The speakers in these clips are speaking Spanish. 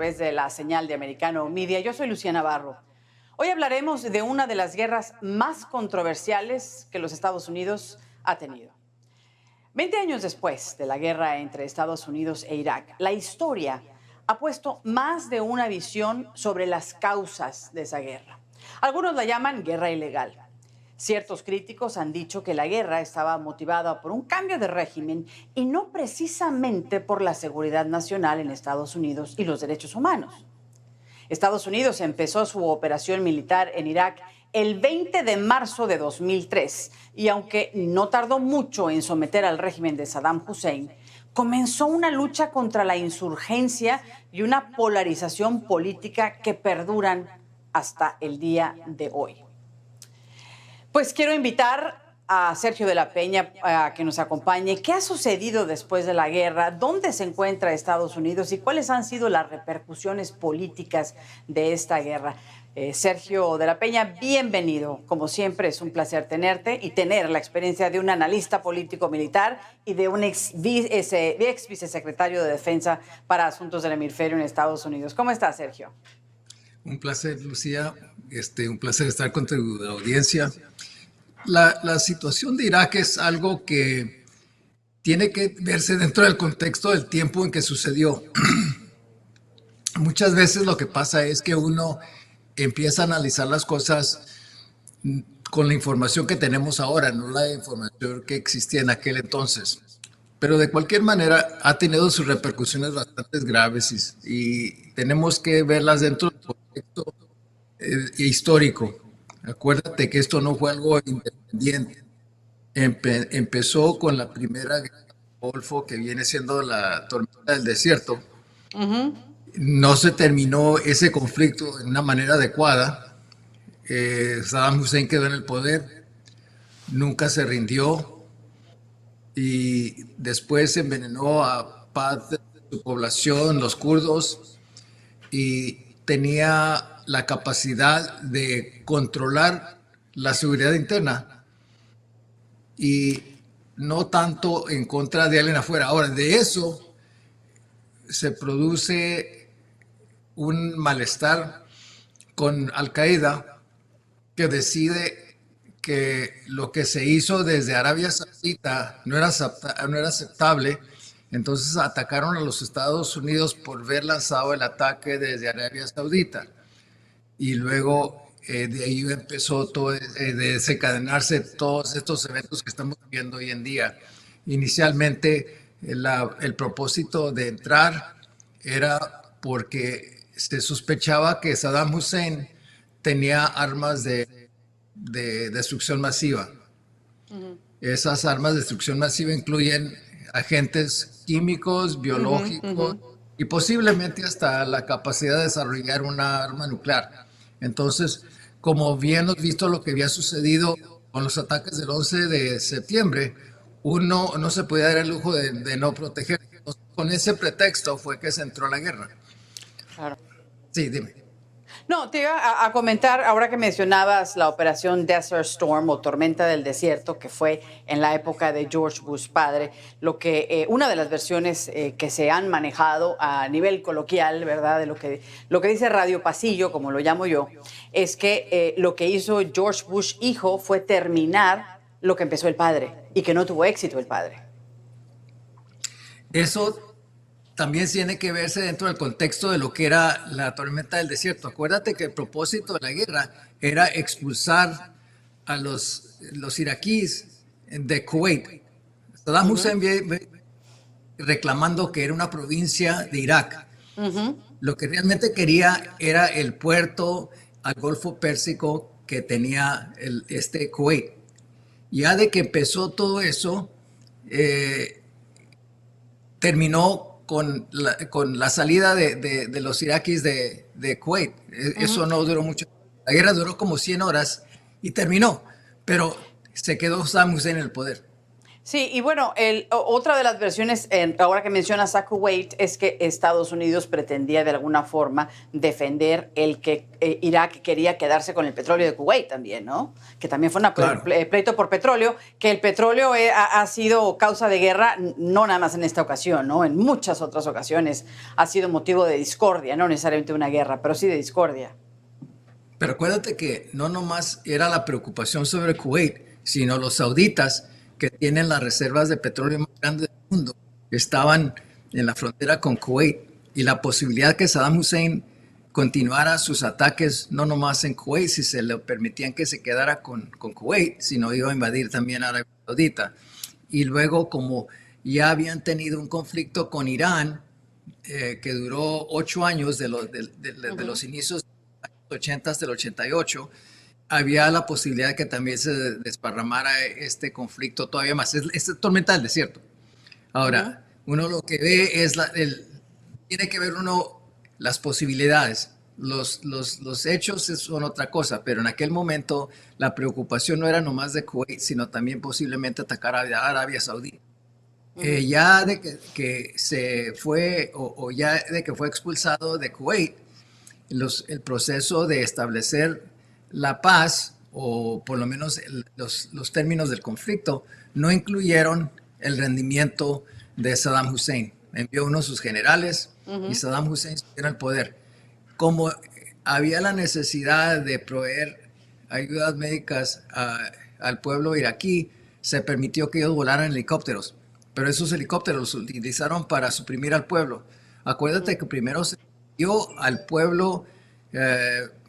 través de la señal de Americano Media. Yo soy Lucía Navarro. Hoy hablaremos de una de las guerras más controversiales que los Estados Unidos ha tenido. 20 años después de la guerra entre Estados Unidos e Irak, la historia ha puesto más de una visión sobre las causas de esa guerra. Algunos la llaman guerra ilegal. Ciertos críticos han dicho que la guerra estaba motivada por un cambio de régimen y no precisamente por la seguridad nacional en Estados Unidos y los derechos humanos. Estados Unidos empezó su operación militar en Irak el 20 de marzo de 2003 y aunque no tardó mucho en someter al régimen de Saddam Hussein, comenzó una lucha contra la insurgencia y una polarización política que perduran hasta el día de hoy. Pues quiero invitar a Sergio de la Peña a que nos acompañe. ¿Qué ha sucedido después de la guerra? ¿Dónde se encuentra Estados Unidos? ¿Y cuáles han sido las repercusiones políticas de esta guerra? Sergio de la Peña, bienvenido. Como siempre, es un placer tenerte y tener la experiencia de un analista político militar y de un ex vicesecretario de Defensa para Asuntos del Hemisferio en Estados Unidos. ¿Cómo estás, Sergio? Un placer, Lucía. Un placer estar con tu audiencia. La situación de Irak es algo que tiene que verse dentro del contexto del tiempo en que sucedió. Muchas veces lo que pasa es que uno empieza a analizar las cosas con la información que tenemos ahora, no la información que existía en aquel entonces. Pero de cualquier manera ha tenido sus repercusiones bastante graves y tenemos que verlas dentro del contexto histórico. Acuérdate que esto no fue algo independiente. Empezó con la primera guerra del Golfo, que viene siendo la tormenta del desierto. No se terminó ese conflicto de una manera adecuada. Saddam Hussein quedó en el poder, nunca se rindió y después envenenó a parte de su población, los kurdos, y tenía la capacidad de controlar la seguridad interna y no tanto en contra de alguien afuera. Ahora, de eso se produce un malestar con Al-Qaeda, que decide que lo que se hizo desde Arabia Saudita no era aceptable. Entonces atacaron a los Estados Unidos por haber lanzado el ataque desde Arabia Saudita. Y luego de ahí empezó de desencadenarse todos estos eventos que estamos viendo hoy en día. Inicialmente el propósito de entrar era porque se sospechaba que Saddam Hussein tenía armas de destrucción masiva. Esas armas de destrucción masiva incluyen agentes químicos, biológicos y posiblemente hasta la capacidad de desarrollar una arma nuclear. Entonces, como bien hemos visto lo que había sucedido con los ataques del 11 de septiembre, uno no se podía dar el lujo de no proteger. Entonces, con ese pretexto fue que se entró a la guerra. Claro. Sí, dime. No, te iba a comentar, ahora que mencionabas la operación Desert Storm o Tormenta del Desierto, que fue en la época de George Bush padre, una de las versiones que se han manejado a nivel coloquial, ¿verdad? De lo que dice Radio Pasillo, como lo llamo yo, es que lo que hizo George Bush hijo fue terminar lo que empezó el padre y que no tuvo éxito el padre. Eso también tiene que verse dentro del contexto de lo que era la tormenta del desierto. Acuérdate que el propósito de la guerra era expulsar a los iraquíes de Kuwait. Saddam Hussein reclamando que era una provincia de Irak. Lo que realmente quería era el puerto al Golfo Pérsico que tenía Kuwait. Ya de que empezó todo eso, terminó con la salida de los iraquíes de Kuwait. Eso no duró mucho. La guerra duró como 100 horas y terminó, pero se quedó Saddam Hussein en el poder. Sí, y bueno, otra de las versiones, ahora que mencionas a Kuwait, es que Estados Unidos pretendía de alguna forma defender el que Irak quería quedarse con el petróleo de Kuwait también, ¿no? Que también fue un Claro. pleito por petróleo, que el petróleo ha sido causa de guerra, no nada más en esta ocasión, ¿no? En muchas otras ocasiones ha sido motivo de discordia, no necesariamente una guerra, pero sí de discordia. Pero acuérdate que no nomás era la preocupación sobre Kuwait, sino los sauditas que tienen las reservas de petróleo más grandes del mundo, que estaban en la frontera con Kuwait, y la posibilidad que Saddam Hussein continuara sus ataques no nomás en Kuwait, si se le permitían que se quedara con Kuwait, sino iba a invadir también Arabia Saudita. Y luego, como ya habían tenido un conflicto con Irán, que duró 8 años de los inicios 80 hasta el 88, había la posibilidad de que también se desparramara este conflicto todavía más. Es tormenta del desierto. Ujú. Ahora, uno lo que ve es, tiene que ver uno las posibilidades. Los hechos son otra cosa, pero en aquel momento la preocupación no era nomás de Kuwait, sino también posiblemente atacar a Arabia Saudí. Ujú. Ya de que se fue o ya de que fue expulsado de Kuwait, el proceso de establecer la paz, o por lo menos los términos del conflicto, no incluyeron el rendimiento de Saddam Hussein. Envió uno de sus generales y Ujú. Saddam Hussein subió al poder. Como había la necesidad de proveer ayudas médicas al pueblo iraquí, se permitió que ellos volaran helicópteros, pero esos helicópteros los utilizaron para suprimir al pueblo. Acuérdate que primero se dio al pueblo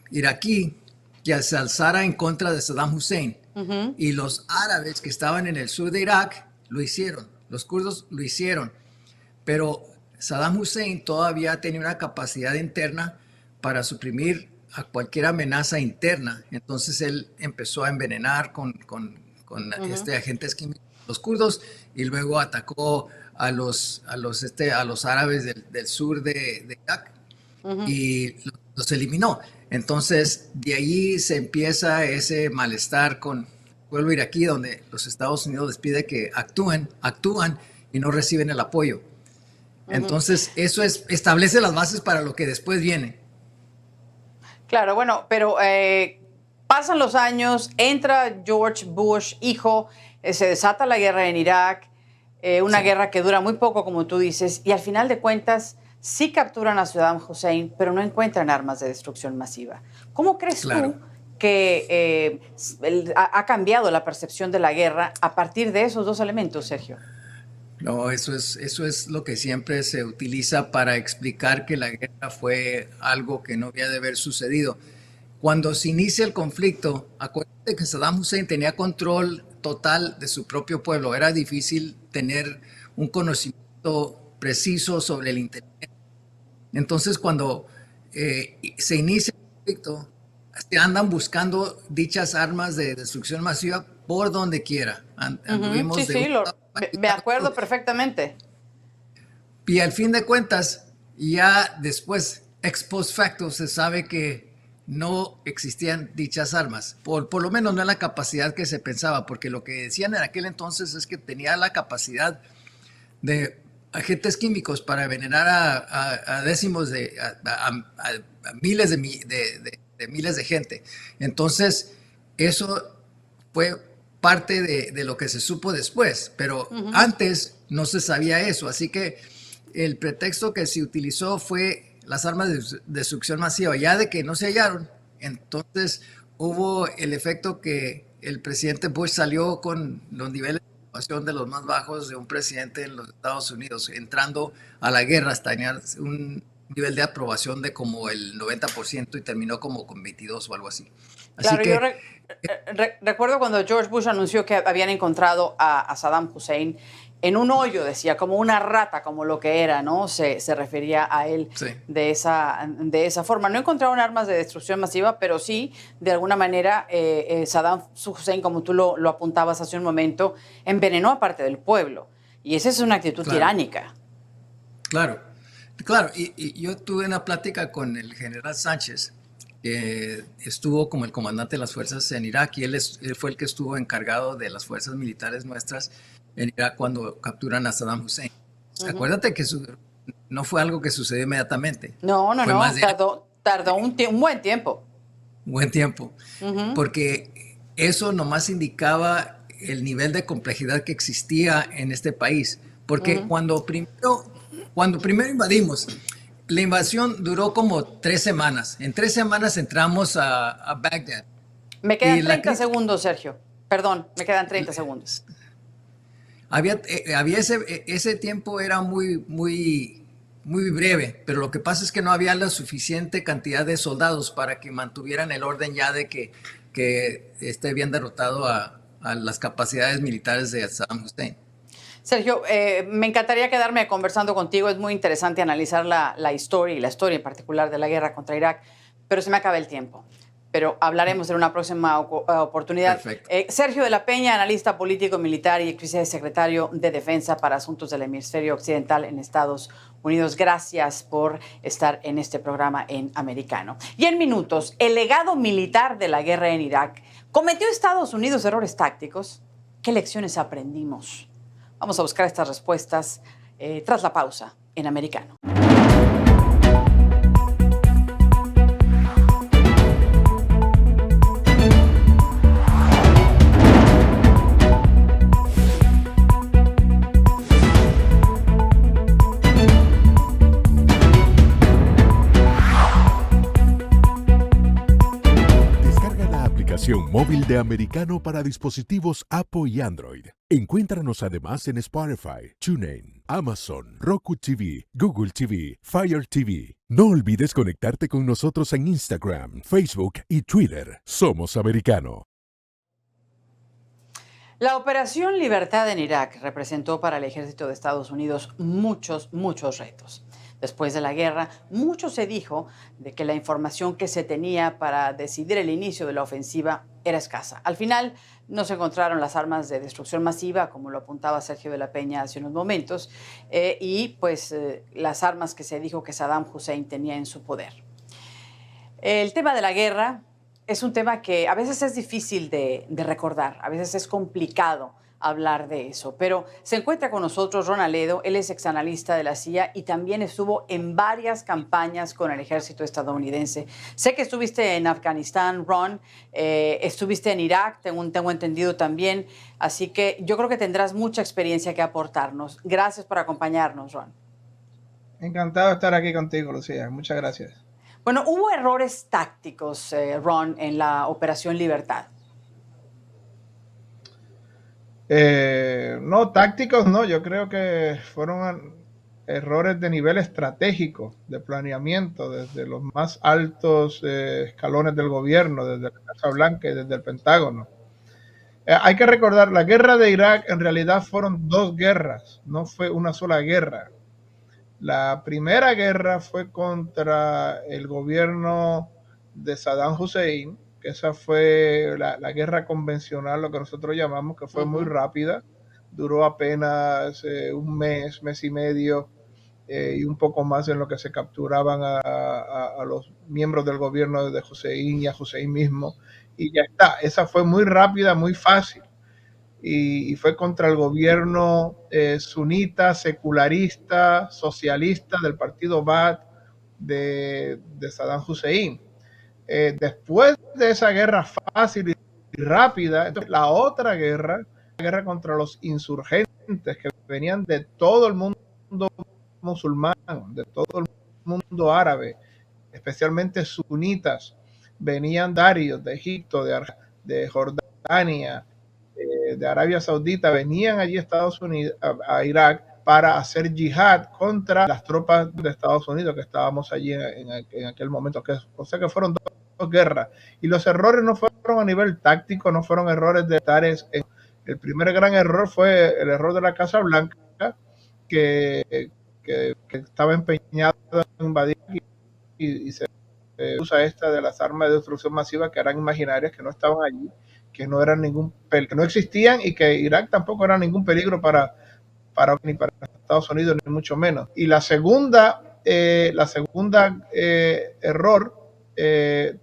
iraquí que se alzara en contra de Saddam Hussein, Ujú. y los árabes que estaban en el sur de Irak lo hicieron, los kurdos lo hicieron, pero Saddam Hussein todavía tenía una capacidad interna para suprimir a cualquier amenaza interna. Entonces él empezó a envenenar con Ujú. agentes químicos los kurdos, y luego atacó a los árabes del sur de Irak Ujú. y los eliminó. Entonces de ahí se empieza ese malestar con el pueblo iraquí, donde los Estados Unidos les pide que actúan y no reciben el apoyo. Ujú. Entonces, establece las bases para lo que después viene. Claro, bueno, pero pasan los años, entra George Bush, hijo, se desata la guerra en Irak, una Sí, guerra que dura muy poco, como tú dices, y al final de cuentas sí capturan a Saddam Hussein, pero no encuentran armas de destrucción masiva. ¿Cómo crees claro. tú que ha cambiado la percepción de la guerra a partir de esos dos elementos, Sergio? No, eso es lo que siempre se utiliza para explicar que la guerra fue algo que no había de haber sucedido. Cuando se inicia el conflicto, acuérdate que Saddam Hussein tenía control total de su propio pueblo. Era difícil tener un conocimiento preciso sobre el interior. Entonces, cuando se inicia el conflicto, se andan buscando dichas armas de destrucción masiva por donde quiera. Ujú. Sí, Anduvimos de sí, un me país me a otro, acuerdo perfectamente. y al fin de cuentas, ya después, ex post facto, se sabe que no existían dichas armas, por lo menos no en la capacidad que se pensaba, porque lo que decían en aquel entonces es que tenía la capacidad de agentes químicos para envenenar a décimos a miles de miles de gente. Entonces, eso fue parte de lo que se supo después, pero Ujú. antes no se sabía eso, así que el pretexto que se utilizó fue las armas de destrucción masiva. Ya de que no se hallaron, entonces hubo el efecto que el presidente Bush salió con los niveles de los más bajos de un presidente en los Estados Unidos, entrando a la guerra hasta tener un nivel de aprobación de como el 90%, y terminó como con 22 o algo así. Así Claro, yo que recuerdo cuando George Bush anunció que habían encontrado a Saddam Hussein en un hoyo, decía, como una rata, como lo que era, ¿no? Se refería a él sí, de esa forma. No encontraron armas de destrucción masiva, pero sí, de alguna manera, Saddam Hussein, como tú lo apuntabas hace un momento, envenenó a parte del pueblo. Y esa es una actitud claro, tiránica. claro, claro. Y yo tuve una plática con el general Sánchez, que estuvo como el comandante de las fuerzas en Irak, y él fue el que estuvo encargado de las fuerzas militares nuestras. en Irak cuando capturan a Saddam Hussein. Acuérdate que no fue algo que sucedió inmediatamente. Fue más de tardó un buen tiempo. buen tiempo, porque eso nomás indicaba el nivel de complejidad que existía en este país. Porque cuando primero invadimos, la invasión duró como 3 semanas. En 3 semanas entramos a Bagdad. Me quedan 30 segundos, Sergio. Perdón, me quedan 30 segundos. Había ese tiempo era muy breve, pero lo que pasa es que no había la suficiente cantidad de soldados para que mantuvieran el orden ya de que habían derrotado a las capacidades militares de Saddam Hussein. Sergio, me encantaría quedarme conversando contigo. Es muy interesante analizar la historia y la historia en particular de la guerra contra Irak, pero se me acaba el tiempo. Pero hablaremos en una próxima oportunidad. Sergio de la Peña, analista político militar y secretario de Defensa para Asuntos del Hemisferio Occidental en Estados Unidos. Gracias por estar en este programa en Americano. Y en minutos, el legado militar de la guerra en Irak. ¿Cometió Estados Unidos errores tácticos? ¿Qué lecciones aprendimos? Vamos a buscar estas respuestas tras la pausa en Americano. Móvil de Americano para dispositivos Apple y Android. Encuéntranos además en Spotify, TuneIn, Amazon, Roku TV, Google TV, Fire TV. No olvides conectarte con nosotros en Instagram, Facebook y Twitter. Somos Americano. La Operación Libertad en Irak representó para el ejército de Estados Unidos muchos retos. Después de la guerra, mucho se dijo de que la información que se tenía para decidir el inicio de la ofensiva era escasa. Al final, no se encontraron las armas de destrucción masiva, como lo apuntaba Sergio de la Peña hace unos momentos, las armas que se dijo que Saddam Hussein tenía en su poder. El tema de la guerra es un tema que a veces es difícil de recordar, a veces es complicado hablar de eso, pero se encuentra con nosotros Ron Aledo. Él es exanalista de la CIA y también estuvo en varias campañas con el ejército estadounidense. Sé que estuviste en Afganistán, Ron, estuviste en Irak, tengo entendido también, así que yo creo que tendrás mucha experiencia que aportarnos. Gracias por acompañarnos, Ron. Encantado de estar aquí contigo, Lucía. Muchas gracias. Bueno, hubo errores tácticos, Ron, en la Operación Libertad. No, tácticos no, yo creo que fueron errores de nivel estratégico, de planeamiento, desde los más altos escalones del gobierno, desde la Casa Blanca y desde el Pentágono. Hay que recordar, la guerra de Irak en realidad fueron 2 guerras, no fue una sola guerra. La primera guerra fue contra el gobierno de Saddam Hussein, que esa fue la guerra convencional, lo que nosotros llamamos, que fue muy rápida, duró apenas un mes y medio, y un poco más en lo que se capturaban a los miembros del gobierno de Hussein y a Hussein mismo, y ya está. Esa fue muy rápida, muy fácil, y fue contra el gobierno sunita, secularista, socialista del partido Baath de Saddam Hussein. Después de esa guerra fácil y rápida, entonces la otra guerra, la guerra contra los insurgentes que venían de todo el mundo musulmán, de todo el mundo árabe, especialmente sunitas, venían darios de Egipto, de Jordania, de Arabia Saudita, venían allí a Estados Unidos, a Irak, para hacer yihad contra las tropas de Estados Unidos que estábamos allí en aquel momento. O sea que fueron 2 guerras. Y los errores no fueron a nivel táctico, no fueron errores de militares. El primer gran error fue el error de la Casa Blanca, que estaba empeñado en invadir y se usa esta de las armas de destrucción masiva, que eran imaginarias, que no estaban allí, que no eran que no existían, y que Irak tampoco era ningún peligro ni para Estados Unidos, ni mucho menos. Y la segunda error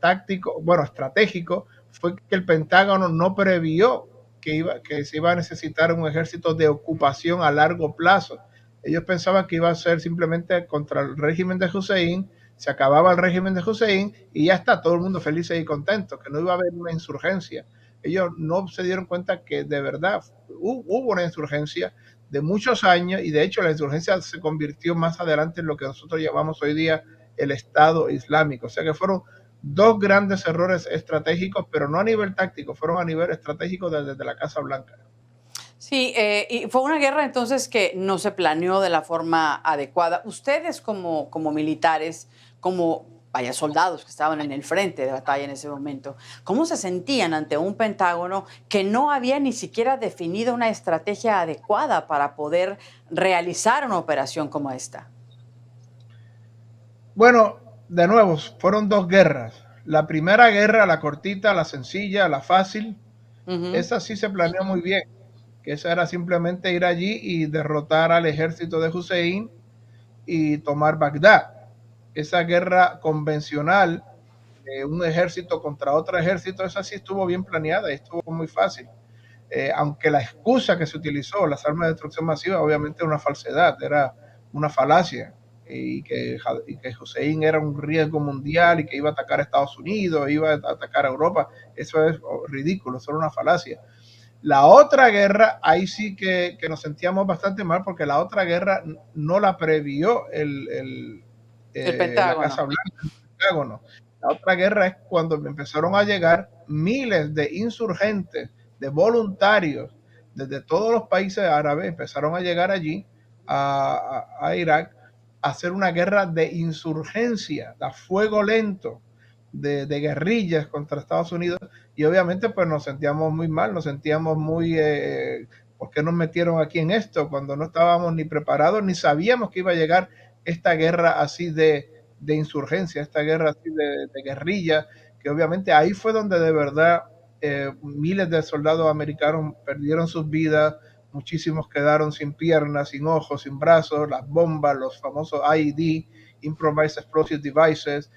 táctico, estratégico, fue que el Pentágono no previó que se iba a necesitar un ejército de ocupación a largo plazo. Ellos pensaban que iba a ser simplemente contra el régimen de Hussein, se acababa el régimen de Hussein y ya está, todo el mundo feliz y contento, que no iba a haber una insurgencia. Ellos no se dieron cuenta que de verdad hubo una insurgencia de muchos años y de hecho la insurgencia se convirtió más adelante en lo que nosotros llamamos hoy día el Estado Islámico. O sea que fueron dos grandes errores estratégicos, pero no a nivel táctico, fueron a nivel estratégico desde la Casa Blanca. Sí, y fue una guerra entonces que no se planeó de la forma adecuada. Ustedes como militares, como vaya soldados que estaban en el frente de batalla en ese momento, ¿cómo se sentían ante un Pentágono que no había ni siquiera definido una estrategia adecuada para poder realizar una operación como esta? Bueno, de nuevo, fueron dos guerras. La primera guerra, la cortita, la sencilla, la fácil, esa sí se planeó muy bien, que esa era simplemente ir allí y derrotar al ejército de Hussein y tomar Bagdad. Esa guerra convencional de un ejército contra otro ejército, esa sí estuvo bien planeada y estuvo muy fácil. Aunque la excusa que se utilizó, las armas de destrucción masiva, obviamente era una falsedad, era una falacia, y que Hussein era un riesgo mundial y que iba a atacar a Estados Unidos, iba a atacar a Europa, eso es ridículo, eso era una falacia. La otra guerra, ahí sí que nos sentíamos bastante mal porque la otra guerra no la previó la Casa Blanca, el Pentágono. La otra guerra es cuando empezaron a llegar miles de insurgentes, de voluntarios, desde todos los países árabes, empezaron a llegar allí, a Irak, a hacer una guerra de insurgencia, a fuego lento, de guerrillas contra Estados Unidos, y obviamente pues nos sentíamos muy mal, nos sentíamos muy... ¿por qué nos metieron aquí en esto? Cuando no estábamos ni preparados, ni sabíamos que iba a llegar esta guerra así de insurgencia, esta guerra así de guerrilla, que obviamente ahí fue donde de verdad miles de soldados americanos perdieron sus vidas, muchísimos quedaron sin piernas, sin ojos, sin brazos, las bombas, los famosos IED, Improvised Explosive Devices,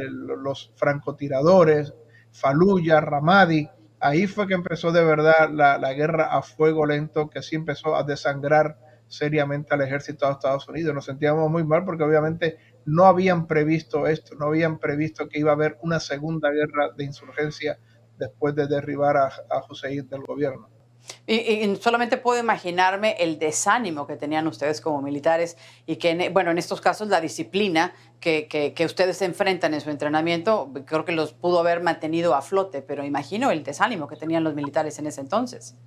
los francotiradores, Fallujah, Ramadi. Ahí fue que empezó de verdad la guerra a fuego lento, que sí empezó a desangrar seriamente al ejército de Estados Unidos. Nos sentíamos muy mal porque obviamente no habían previsto esto, no habían previsto que iba a haber una segunda guerra de insurgencia después de derribar a Hussein del gobierno. Y solamente puedo imaginarme el desánimo que tenían ustedes como militares y que, bueno, en estos casos la disciplina que ustedes se enfrentan en su entrenamiento, creo que los pudo haber mantenido a flote, pero imagino el desánimo que tenían los militares en ese entonces.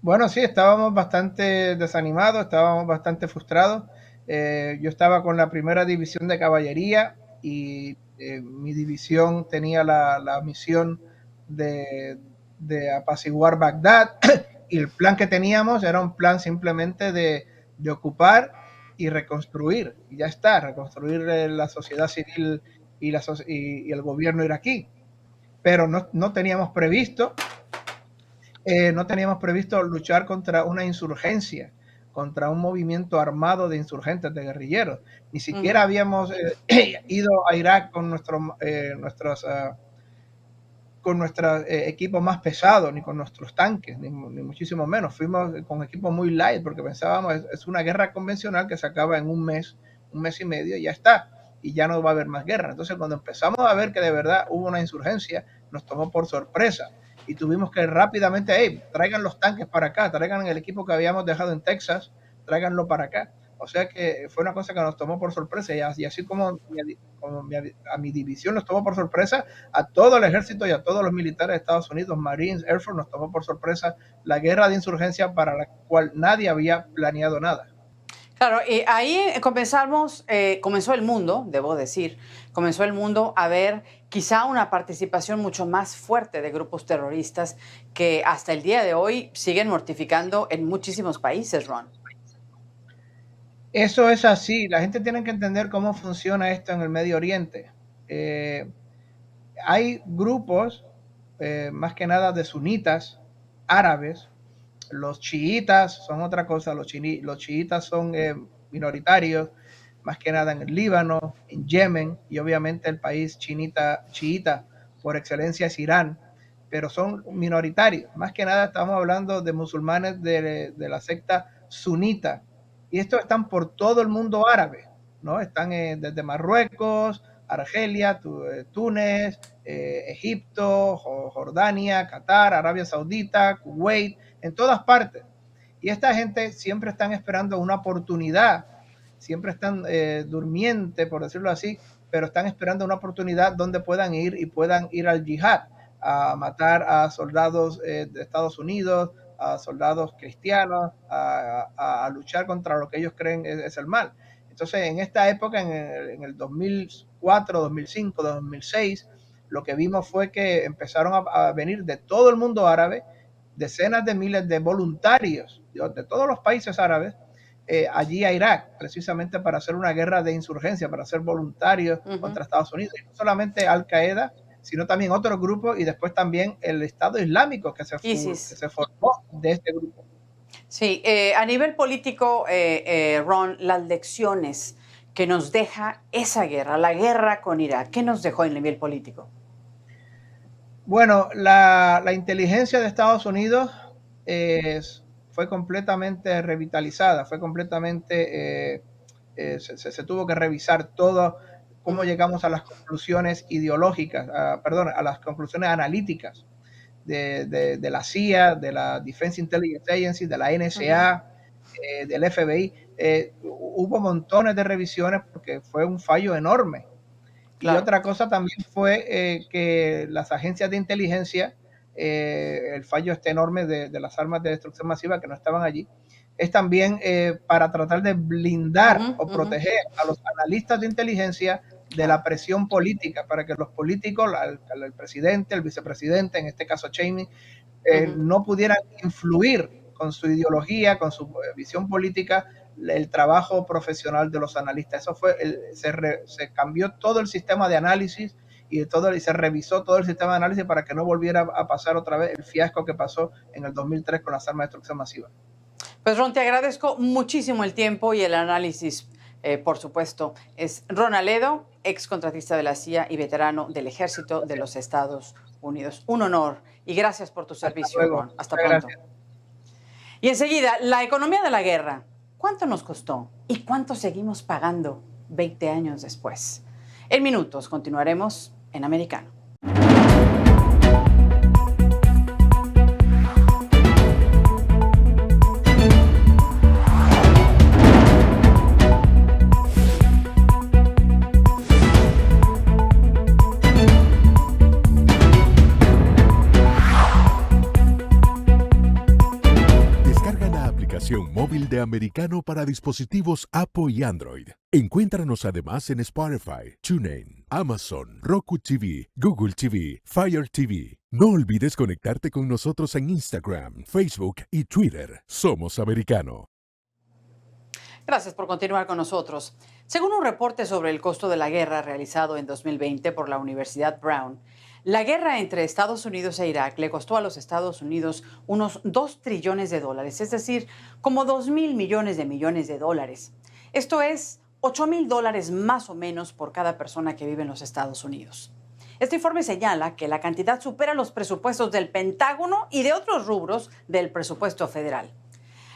Bueno, sí, estábamos bastante desanimados, estábamos bastante frustrados. Yo estaba con la primera división de caballería y mi división tenía la misión de apaciguar Bagdad y el plan que teníamos era un plan simplemente de ocupar y reconstruir, y ya está, reconstruir la sociedad civil y el gobierno iraquí. Pero no teníamos previsto luchar contra una insurgencia, contra un movimiento armado de insurgentes, de guerrilleros. Ni siquiera habíamos ido a Irak con nuestros equipos más pesados, ni con nuestros tanques, ni muchísimo menos. Fuimos con equipos muy light porque pensábamos es una guerra convencional que se acaba en un mes y medio y ya está, y ya no va a haber más guerra. Entonces cuando empezamos a ver que de verdad hubo una insurgencia, nos tomó por sorpresa y tuvimos que rápidamente, hey, traigan los tanques para acá, traigan el equipo que habíamos dejado en Texas, tráiganlo para acá. O sea que fue una cosa que nos tomó por sorpresa y así como a mi división nos tomó por sorpresa, a todo el ejército y a todos los militares de Estados Unidos, Marines, Air Force, nos tomó por sorpresa la guerra de insurgencia para la cual nadie había planeado nada. Claro, y ahí comenzó el mundo, debo decir, comenzó el mundo a ver quizá una participación mucho más fuerte de grupos terroristas que hasta el día de hoy siguen mortificando en muchísimos países, Ron. Eso es así. La gente tiene que entender cómo funciona esto en el Medio Oriente. Hay grupos, más que nada de sunitas árabes. Los chiitas son otra cosa. Los chiitas son minoritarios, más que nada en el Líbano, en Yemen, y obviamente el país chiita por excelencia es Irán. pero son minoritarios. Más que nada estamos hablando de musulmanes de la secta sunita. Y estos están por todo el mundo árabe, ¿no? Están desde Marruecos, Argelia, Túnez, Egipto, Jordania, Qatar, Arabia Saudita, Kuwait, en todas partes. Y esta gente siempre están esperando una oportunidad, siempre están durmientes, por decirlo así, pero están esperando una oportunidad donde puedan ir al yihad, a matar a soldados de Estados Unidos, a soldados cristianos, a luchar contra lo que ellos creen es el mal. Entonces, en esta época, en el 2004, 2005, 2006, lo que vimos fue que empezaron a venir de todo el mundo árabe decenas de miles de voluntarios de todos los países árabes allí a Irak, precisamente para hacer una guerra de insurgencia, para ser voluntarios contra Estados Unidos. Y no solamente Al-Qaeda, sino también otros grupos y después también el Estado Islámico que se formó de este grupo. Sí, a nivel político, Ron, las lecciones que nos deja esa guerra, la guerra con Irak, ¿qué nos dejó en nivel político? Bueno, la inteligencia de Estados Unidos fue completamente revitalizada, fue completamente, se tuvo que revisar todo, cómo llegamos a las conclusiones ideológicas, a las conclusiones analíticas de la CIA, de la Defense Intelligence Agency, de la NSA, del FBI. Hubo montones de revisiones porque fue un fallo enorme. Claro. Y otra cosa también fue que las agencias de inteligencia, el fallo enorme de las armas de destrucción masiva que no estaban allí, es también para tratar de blindar o proteger a los analistas de inteligencia de la presión política, para que los políticos, el presidente, el vicepresidente, en este caso Cheney, no pudieran influir con su ideología, con su visión política, el trabajo profesional de los analistas. Eso fue, se cambió todo el sistema de análisis y se revisó todo el sistema de análisis para que no volviera a pasar otra vez el fiasco que pasó en el 2003 con las armas de destrucción masiva. Pues Ron, te agradezco muchísimo el tiempo y el análisis, por supuesto. Es Ron Aledo, ex contratista de la CIA y veterano del Ejército de los Estados Unidos. Un honor y gracias por tu servicio, Ron. Hasta pronto. Gracias. Y enseguida, la economía de la guerra. ¿Cuánto nos costó y cuánto seguimos pagando 20 años después? En minutos continuaremos en Americano. Móvil de Americano para dispositivos Apple y Android. Encuéntranos además en Spotify, TuneIn, Amazon, Roku TV, Google TV, Fire TV. No olvides conectarte con nosotros en Instagram, Facebook y Twitter. Somos Americano. Gracias por continuar con nosotros. Según un reporte sobre el costo de la guerra realizado en 2020 por la Universidad Brown, la guerra entre Estados Unidos e Irak le costó a los Estados Unidos unos 2 trillones de dólares, es decir, como 2,000 millones de dólares. Esto es $8,000 más o menos por cada persona que vive en los Estados Unidos. Este informe señala que la cantidad supera los presupuestos del Pentágono y de otros rubros del presupuesto federal.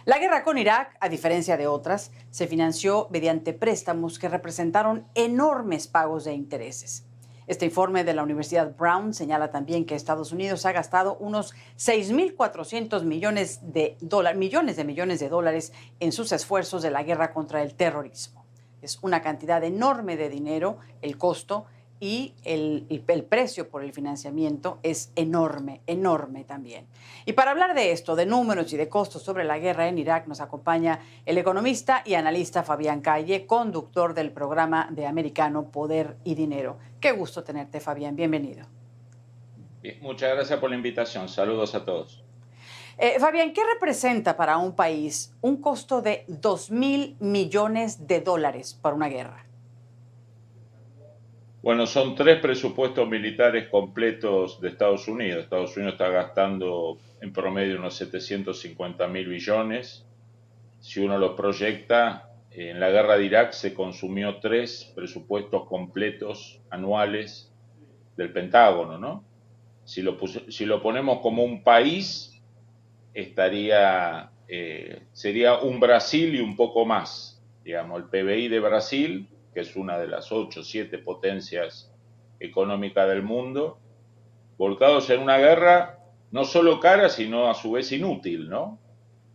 La guerra con Irak, a diferencia de otras, se financió mediante préstamos que representaron enormes pagos de intereses. Este informe de la Universidad Brown señala también que Estados Unidos ha gastado unos 6,400 millones de dólares en sus esfuerzos de la guerra contra el terrorismo. Es una cantidad enorme de dinero, el costo y el precio por el financiamiento es enorme, enorme también. Y para hablar de esto, de números y de costos sobre la guerra en Irak, nos acompaña el economista y analista Fabián Calle, conductor del programa de Americano Poder y Dinero. Qué gusto tenerte, Fabián. Bienvenido. Bien, muchas gracias por la invitación. Saludos a todos. Fabián, ¿qué representa para un país un costo de 2,000 millones de dólares para una guerra? Bueno, son 3 presupuestos militares completos de Estados Unidos. Estados Unidos está gastando en promedio unos 750.000 billones. Si uno lo proyecta, en la guerra de Irak se consumió 3 presupuestos completos anuales del Pentágono, ¿no? Si lo ponemos como un país, sería un Brasil y un poco más. Digamos, el PBI de Brasil, que es una de las 8 o 7 potencias económicas del mundo, volcados en una guerra no solo cara, sino a su vez inútil, ¿no?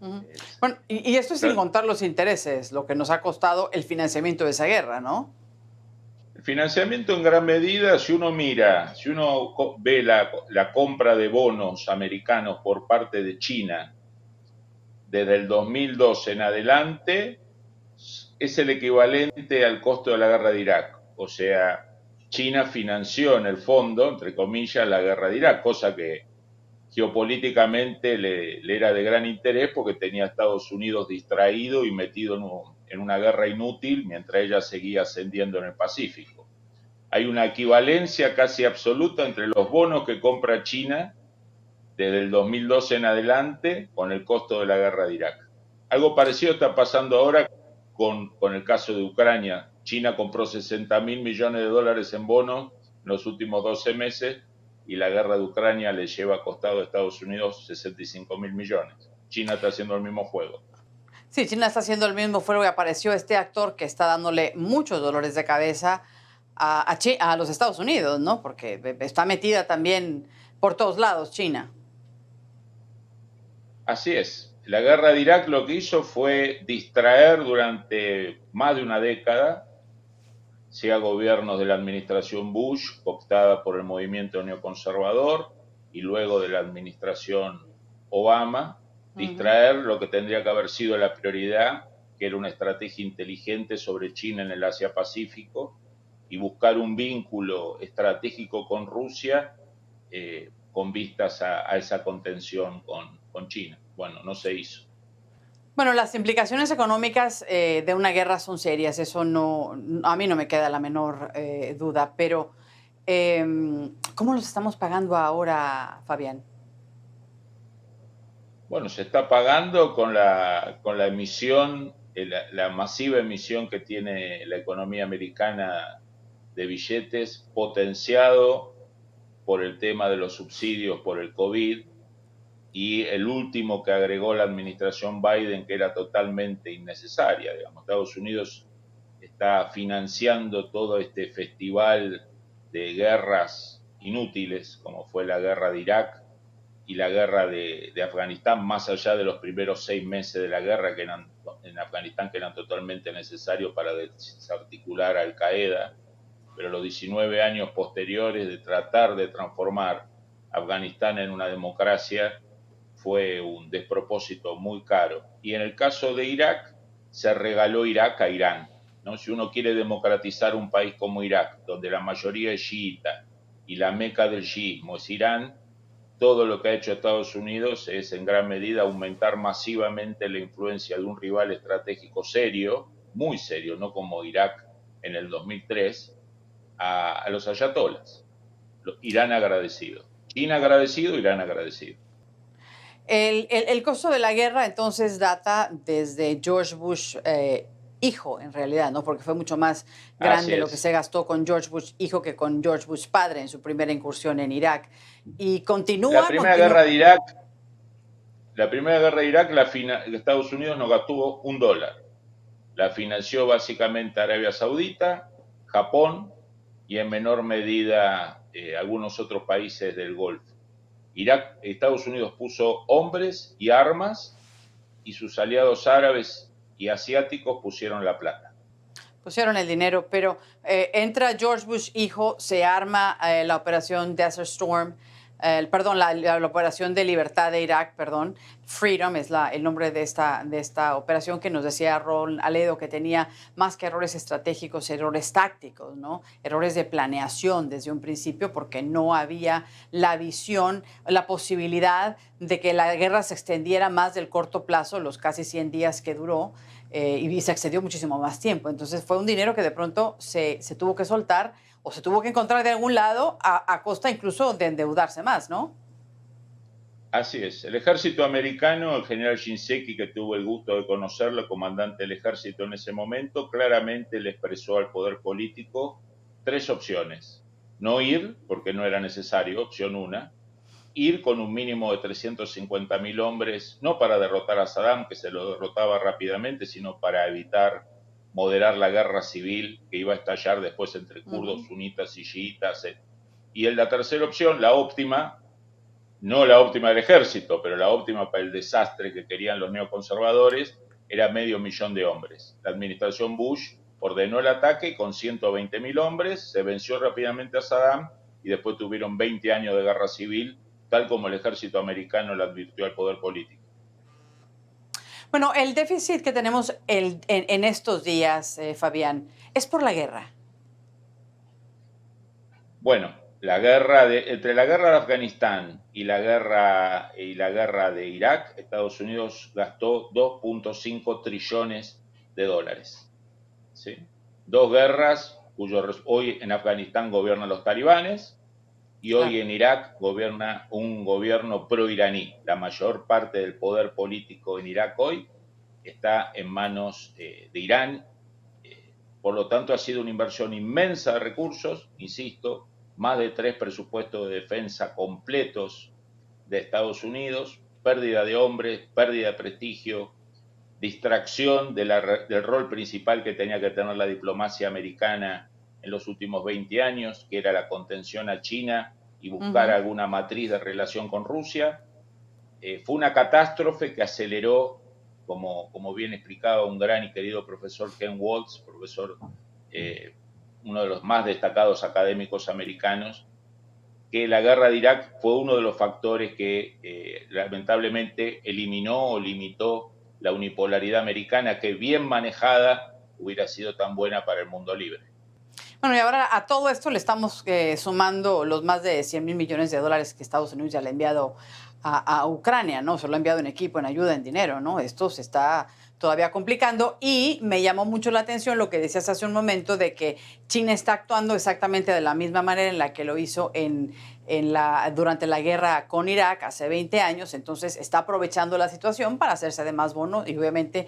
Uh-huh. Bueno, y esto es sin contar los intereses, lo que nos ha costado el financiamiento de esa guerra, ¿no? El financiamiento en gran medida, si uno ve la compra de bonos americanos por parte de China desde el 2012 en adelante, es el equivalente al costo de la guerra de Irak. O sea, China financió en el fondo, entre comillas, la guerra de Irak, cosa que geopolíticamente le era de gran interés porque tenía a Estados Unidos distraído y metido en una guerra inútil mientras ella seguía ascendiendo en el Pacífico. Hay una equivalencia casi absoluta entre los bonos que compra China desde el 2012 en adelante con el costo de la guerra de Irak. Algo parecido está pasando ahora con el caso de Ucrania. China compró 60.000 millones de dólares en bonos en los últimos 12 meses y la guerra de Ucrania le lleva costado a Estados Unidos 65.000 millones. China está haciendo el mismo juego. Sí, China está haciendo el mismo juego y apareció este actor que está dándole muchos dolores de cabeza a los Estados Unidos, ¿no? Porque está metida también por todos lados China. Así es. La guerra de Irak lo que hizo fue distraer durante más de una década, sea gobiernos de la administración Bush, cooptada por el movimiento neoconservador, y luego de la administración Obama, distraer lo que tendría que haber sido la prioridad, que era una estrategia inteligente sobre China en el Asia-Pacífico, y buscar un vínculo estratégico con Rusia con vistas a esa contención con China. Bueno, no se hizo. Bueno, las implicaciones económicas de una guerra son serias, eso a mí no me queda la menor duda, pero ¿cómo los estamos pagando ahora, Fabián? Bueno, se está pagando con la emisión, la masiva emisión que tiene la economía americana de billetes, potenciado por el tema de los subsidios por el COVID, y el último que agregó la administración Biden, que era totalmente innecesaria. Digamos, Estados Unidos está financiando todo este festival de guerras inútiles, como fue la guerra de Irak y la guerra de Afganistán, más allá de los primeros 6 meses de la guerra que eran en Afganistán, que eran totalmente necesarios para desarticular a Al Qaeda, pero los 19 años posteriores de tratar de transformar Afganistán en una democracia fue un despropósito muy caro. Y en el caso de Irak, se regaló Irak a Irán, ¿no? Si uno quiere democratizar un país como Irak, donde la mayoría es chiita y la meca del chiismo es Irán, todo lo que ha hecho Estados Unidos es en gran medida aumentar masivamente la influencia de un rival estratégico serio, muy serio, no como Irak en el 2003, a los ayatolas. Irán agradecido. China agradecido, Irán agradecido. El costo de la guerra entonces data desde George Bush hijo, en realidad, ¿no? Porque fue mucho más grande lo que se gastó con George Bush hijo que con George Bush padre en su primera incursión en Irak. Y continúa... La primera guerra de Irak, Estados Unidos no gastó $1. La financió básicamente Arabia Saudita, Japón y en menor medida algunos otros países del Golfo. Estados Unidos puso hombres y armas y sus aliados árabes y asiáticos pusieron la plata. Pusieron el dinero, pero entra George Bush hijo, se arma la operación Desert Storm, la operación de libertad de Irak, Freedom es el nombre de esta operación, que nos decía Ron Aledo que tenía más que errores estratégicos, errores tácticos, ¿no? Errores de planeación desde un principio, porque no había la visión, la posibilidad de que la guerra se extendiera más del corto plazo, los casi 100 días que duró, y se excedió muchísimo más tiempo. Entonces fue un dinero que de pronto se tuvo que soltar o se tuvo que encontrar de algún lado a costa incluso de endeudarse más, ¿no? Así es. El ejército americano, el general Shinseki, que tuvo el gusto de conocerlo, comandante del ejército en ese momento, claramente le expresó al poder político 3 opciones. No ir, porque no era necesario, opción 1. ir con un mínimo de 350.000 hombres, no para derrotar a Saddam, que se lo derrotaba rápidamente, sino para evitar moderar la guerra civil que iba a estallar después entre kurdos, sunitas y chiitas. Y la tercera opción, la óptima, no la óptima del ejército, pero la óptima para el desastre que querían los neoconservadores, era 500.000 de hombres. La administración Bush ordenó el ataque y con 120.000 hombres se venció rápidamente a Saddam y después tuvieron 20 años de guerra civil, tal como el ejército americano le advirtió al poder político. Bueno, el déficit que tenemos en estos días, Fabián, ¿es por la guerra? Bueno, entre la guerra de Afganistán y la guerra de Irak, Estados Unidos gastó 2.5 trillones de dólares. ¿Sí? Dos guerras, hoy en Afganistán gobiernan los talibanes y hoy en Irak gobierna un gobierno pro-iraní. La mayor parte del poder político en Irak hoy está en manos de Irán. Por lo tanto, ha sido una inversión inmensa de recursos, insisto, más de 3 presupuestos de defensa completos de Estados Unidos, pérdida de hombres, pérdida de prestigio, distracción del rol principal que tenía que tener la diplomacia americana en los últimos 20 años, que era la contención a China y buscar alguna matriz de relación con Rusia. Fue una catástrofe que aceleró, como bien explicaba un gran y querido profesor Ken Waltz, uno de los más destacados académicos americanos, que la guerra de Irak fue uno de los factores que lamentablemente eliminó o limitó la unipolaridad americana, que bien manejada hubiera sido tan buena para el mundo libre. Bueno, y ahora a todo esto le estamos sumando los más de 100.000 millones de dólares que Estados Unidos ya le ha enviado a Ucrania, ¿no? Se lo ha enviado en equipo, en ayuda, en dinero, ¿no? Esto se está todavía complicando y me llamó mucho la atención lo que decías hace un momento de que China está actuando exactamente de la misma manera en la que lo hizo durante la guerra con Irak hace 20 años, entonces está aprovechando la situación para hacerse de más bono y obviamente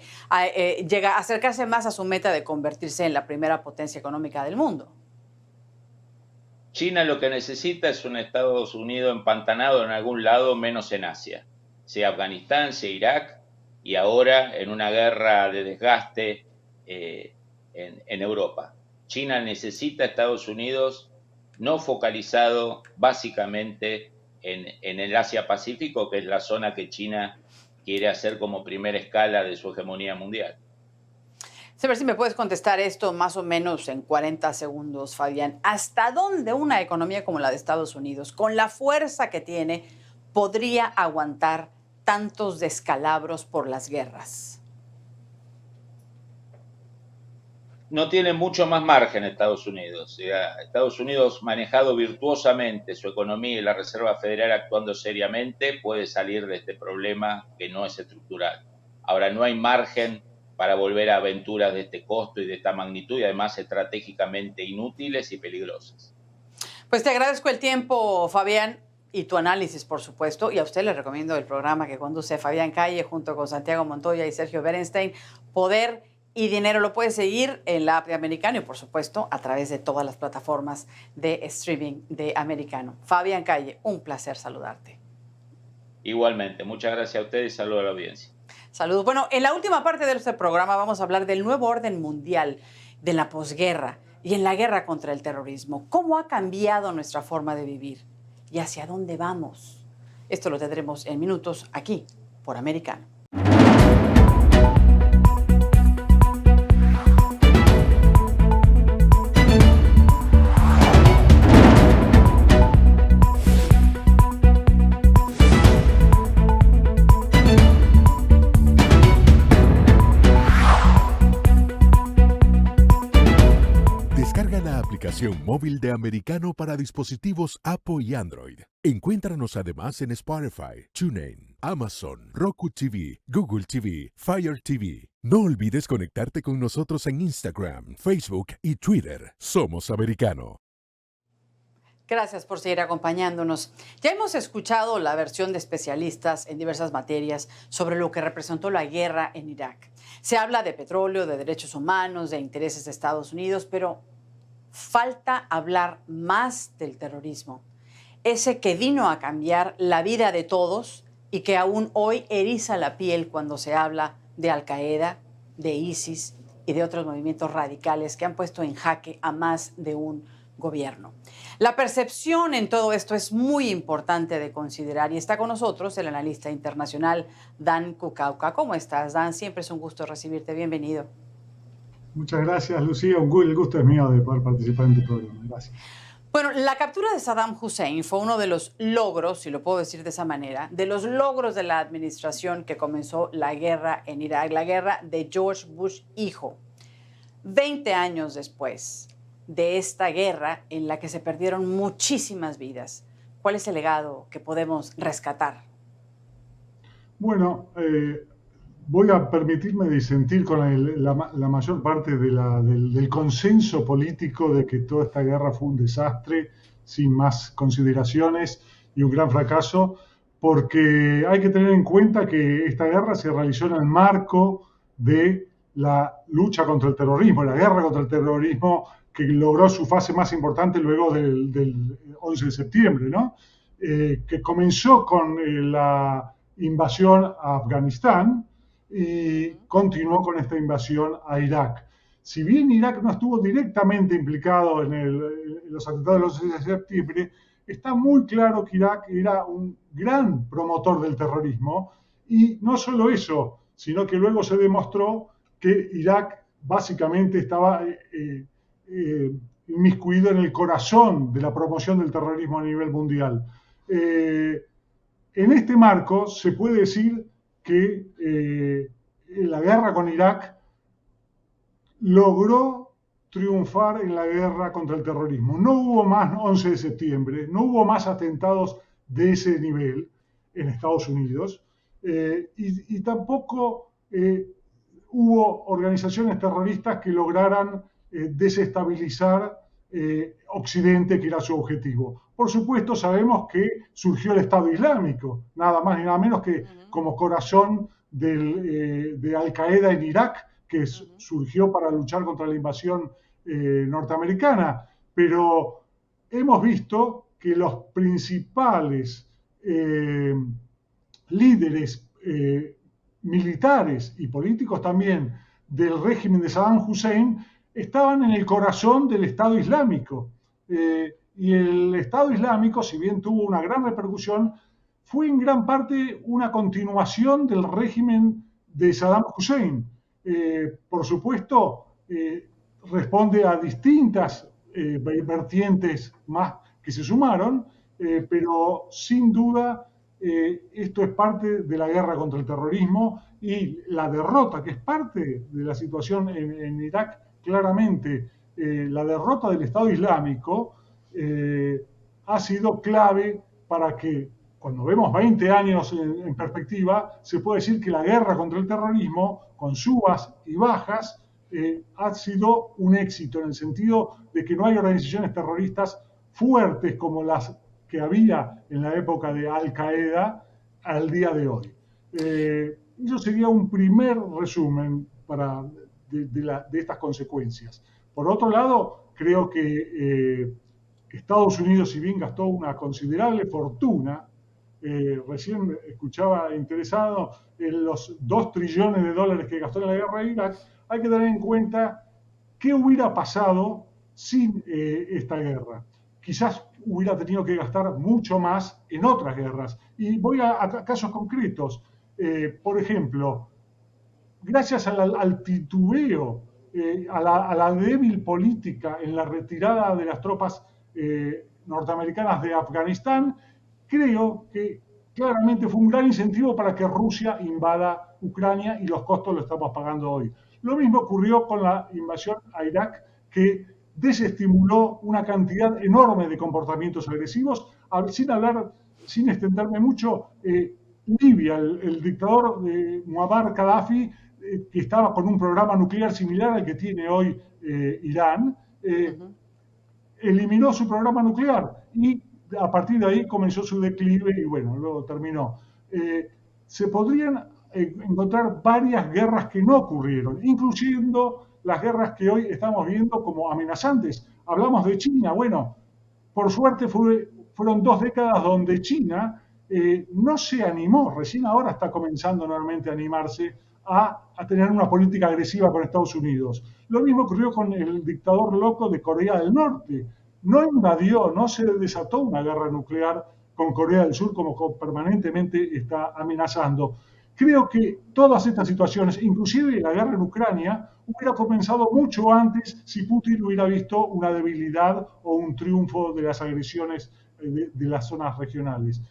llega a acercarse más a su meta de convertirse en la primera potencia económica del mundo. China lo que necesita es un Estados Unidos empantanado en algún lado, menos en Asia, sea Afganistán, sea Irak, y ahora en una guerra de desgaste en Europa. China necesita a Estados Unidos no focalizado básicamente en el Asia-Pacífico, que es la zona que China quiere hacer como primera escala de su hegemonía mundial. A ver si me puedes contestar esto más o menos en 40 segundos, Fabián. ¿Hasta dónde una economía como la de Estados Unidos, con la fuerza que tiene, podría aguantar tantos descalabros por las guerras? No tiene mucho más margen Estados Unidos. Estados Unidos, manejado virtuosamente su economía y la Reserva Federal actuando seriamente, puede salir de este problema que no es estructural. Ahora, no hay margen para volver a aventuras de este costo y de esta magnitud y además estratégicamente inútiles y peligrosas. Pues te agradezco el tiempo, Fabián, y tu análisis, por supuesto. Y a usted le recomiendo el programa que conduce Fabián Calle junto con Santiago Montoya y Sergio Berenstein, Poder y Dinero. Lo puedes seguir en la app de Americano y, por supuesto, a través de todas las plataformas de streaming de Americano. Fabián Calle, un placer saludarte. Igualmente, muchas gracias a ustedes y saludos a la audiencia. Saludos. Bueno, en la última parte de este programa vamos a hablar del nuevo orden mundial, de la posguerra y en la guerra contra el terrorismo. ¿Cómo ha cambiado nuestra forma de vivir? ¿Y hacia dónde vamos? Esto lo tendremos en minutos aquí, por Americano. Descarga la aplicación móvil de Americano para dispositivos Apple y Android. Encuéntranos además en Spotify, TuneIn, Amazon, Roku TV, Google TV, Fire TV. No olvides conectarte con nosotros en Instagram, Facebook y Twitter. Somos Americano. Gracias por seguir acompañándonos. Ya hemos escuchado la versión de especialistas en diversas materias sobre lo que representó la guerra en Irak. Se habla de petróleo, de derechos humanos, de intereses de Estados Unidos, pero falta hablar más del terrorismo. ese que vino a cambiar la vida de todos y que aún hoy eriza la piel cuando se habla de Al-Qaeda, de ISIS y de otros movimientos radicales que han puesto en jaque a más de un gobierno. La percepción en todo esto es muy importante de considerar y está con nosotros el analista internacional Dan Kukauka. ¿Cómo estás, Dan? Siempre es un gusto recibirte. Bienvenido. Muchas gracias, Lucía. El gusto es mío de poder participar en tu programa. Gracias. Bueno, la captura de Saddam Hussein fue uno de los logros, si lo puedo decir de esa manera, de los logros de la administración que comenzó la guerra en Irak, la guerra de George Bush hijo. 20 años después de esta guerra en la que se perdieron muchísimas vidas, ¿cuál es el legado que podemos rescatar? Bueno, voy a permitirme disentir con la mayor parte del consenso político de que toda esta guerra fue un desastre, sin más consideraciones y un gran fracaso, porque hay que tener en cuenta que esta guerra se realizó en el marco de la lucha contra el terrorismo, la guerra contra el terrorismo que logró su fase más importante luego del 11 de septiembre, ¿no? Que comenzó con la invasión a Afganistán y continuó con esta invasión a Irak. Si bien Irak no estuvo directamente implicado en los atentados del 11 de septiembre, está muy claro que Irak era un gran promotor del terrorismo y no solo eso, sino que luego se demostró que Irak básicamente estaba inmiscuido en el corazón de la promoción del terrorismo a nivel mundial. En este marco se puede decir que la guerra con Irak logró triunfar en la guerra contra el terrorismo. No hubo más 11 de septiembre, no hubo más atentados de ese nivel en Estados Unidos y tampoco hubo organizaciones terroristas que lograran desestabilizar Occidente, que era su objetivo. Por supuesto, sabemos que surgió el Estado Islámico, nada más ni nada menos que como corazón de Al-Qaeda en Irak, que surgió para luchar contra la invasión norteamericana. Pero hemos visto que los principales líderes militares y políticos también del régimen de Saddam Hussein estaban en el corazón del Estado Islámico. Y el Estado Islámico, si bien tuvo una gran repercusión, fue en gran parte una continuación del régimen de Saddam Hussein. Por supuesto, responde a distintas vertientes más que se sumaron, pero sin duda esto es parte de la guerra contra el terrorismo y la derrota, que es parte de la situación en Irak, claramente la derrota del Estado Islámico ha sido clave para que, cuando vemos 20 años en perspectiva, se puede decir que la guerra contra el terrorismo, con subas y bajas, ha sido un éxito en el sentido de que no hay organizaciones terroristas fuertes como las que había en la época de Al-Qaeda al día de hoy. Eso sería un primer resumen de estas consecuencias. Por otro lado, creo que Estados Unidos, si bien gastó una considerable fortuna, recién escuchaba interesado en los 2 trillones de dólares que gastó en la guerra de Irak, hay que tener en cuenta qué hubiera pasado sin esta guerra. Quizás hubiera tenido que gastar mucho más en otras guerras. Y voy a casos concretos. Por ejemplo, gracias al titubeo, a la débil política en la retirada de las tropas norteamericanas de Afganistán, creo que claramente fue un gran incentivo para que Rusia invada Ucrania y los costos lo estamos pagando hoy. Lo mismo ocurrió con la invasión a Irak, que desestimuló una cantidad enorme de comportamientos agresivos. Sin extenderme mucho, Libia, el dictador Muammar Gaddafi, que estaba con un programa nuclear similar al que tiene hoy Irán, eliminó su programa nuclear y a partir de ahí comenzó su declive y bueno, luego terminó. Se podrían encontrar varias guerras que no ocurrieron, incluyendo las guerras que hoy estamos viendo como amenazantes. Hablamos de China, bueno, por suerte fue fueron 2 décadas donde China no se animó, recién ahora está comenzando nuevamente a animarse a tener una política agresiva con Estados Unidos. Lo mismo ocurrió con el dictador loco de Corea del Norte. No invadió, no se desató una guerra nuclear con Corea del Sur como permanentemente está amenazando. Creo que todas estas situaciones, inclusive la guerra en Ucrania, hubiera comenzado mucho antes si Putin hubiera visto una debilidad o un triunfo de las agresiones de las zonas regionales.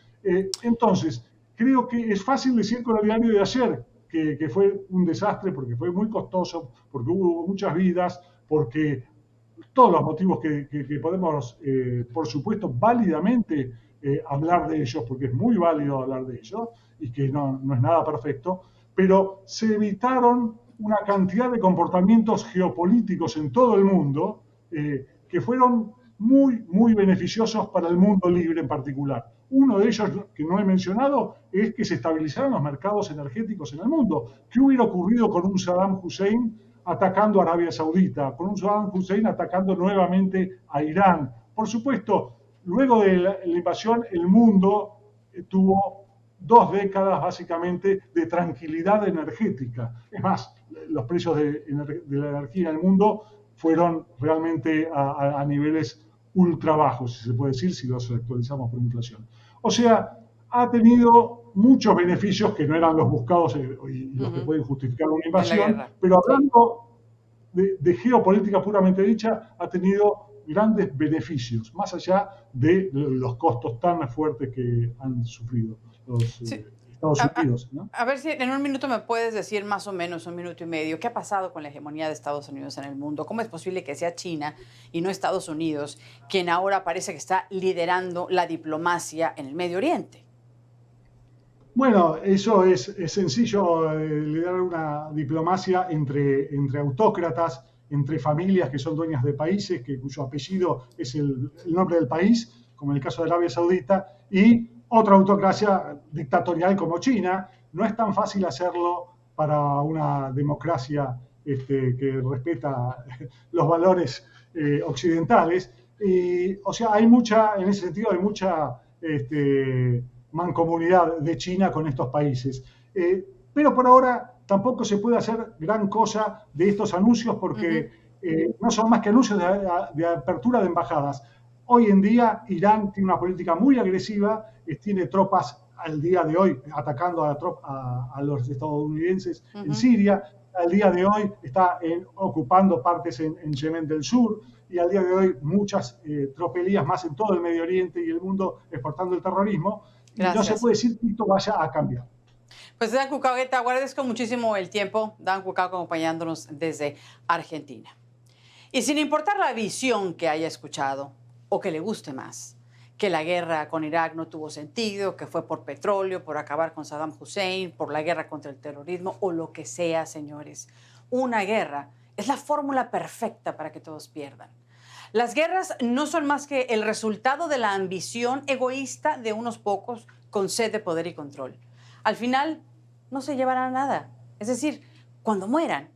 Entonces, creo que es fácil decir con el diario de ayer que fue un desastre porque fue muy costoso, porque hubo muchas vidas, porque todos los motivos que podemos, por supuesto, válidamente hablar de ellos, porque es muy válido hablar de ellos y que no es nada perfecto, pero se evitaron una cantidad de comportamientos geopolíticos en todo el mundo que fueron muy, muy beneficiosos para el mundo libre en particular. Uno de ellos que no he mencionado es que se estabilizaron los mercados energéticos en el mundo. ¿Qué hubiera ocurrido con un Saddam Hussein atacando a Arabia Saudita, con un Saddam Hussein atacando nuevamente a Irán? Por supuesto, luego de la invasión, el mundo tuvo 2 décadas básicamente de tranquilidad energética. Es más, los precios de la energía en el mundo fueron realmente a niveles ultra bajos, si se puede decir, si los actualizamos por inflación. O sea, ha tenido muchos beneficios que no eran los buscados y los que pueden justificar una invasión, pero hablando de geopolítica puramente dicha, ha tenido grandes beneficios, más allá de los costos tan fuertes que han sufrido los Estados Unidos, ¿no? A ver si en un minuto me puedes decir más o menos, un minuto y medio, ¿qué ha pasado con la hegemonía de Estados Unidos en el mundo? ¿Cómo es posible que sea China y no Estados Unidos quien ahora parece que está liderando la diplomacia en el Medio Oriente? Bueno, eso es sencillo, liderar una diplomacia entre autócratas, entre familias que son dueñas de países, cuyo apellido es el nombre del país, como en el caso de Arabia Saudita, y otra autocracia dictatorial como China. No es tan fácil hacerlo para una democracia que respeta los valores occidentales. O sea, hay mucha, en ese sentido, hay mucha mancomunidad de China con estos países. Pero por ahora tampoco se puede hacer gran cosa de estos anuncios porque no son más que anuncios de apertura de embajadas. Hoy en día Irán tiene una política muy agresiva, tiene tropas al día de hoy atacando a los estadounidenses en Siria, al día de hoy está ocupando partes en Yemen del Sur y al día de hoy muchas tropelías más en todo el Medio Oriente y el mundo exportando el terrorismo. Gracias. Y no se puede decir que esto vaya a cambiar. Pues Dan Kukao, te agradezco muchísimo el tiempo. Dan Kukao acompañándonos desde Argentina. Y sin importar la visión que haya escuchado o que le guste más, que la guerra con Irak no tuvo sentido, que fue por petróleo, por acabar con Saddam Hussein, por la guerra contra el terrorismo o lo que sea, señores. Una guerra es la fórmula perfecta para que todos pierdan. Las guerras no son más que el resultado de la ambición egoísta de unos pocos con sed de poder y control. Al final, no se llevarán a nada. Es decir, cuando mueran,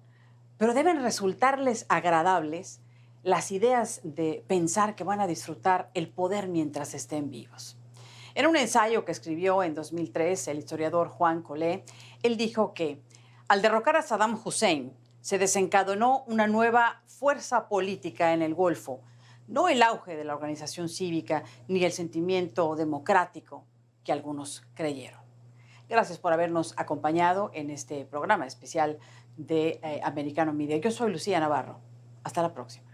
pero deben resultarles agradables las ideas de pensar que van a disfrutar el poder mientras estén vivos. En un ensayo que escribió en 2003 el historiador Juan Collet, él dijo que al derrocar a Saddam Hussein se desencadenó una nueva fuerza política en el Golfo, no el auge de la organización cívica ni el sentimiento democrático que algunos creyeron. Gracias por habernos acompañado en este programa especial de Americano Media. Yo soy Lucía Navarro. Hasta la próxima.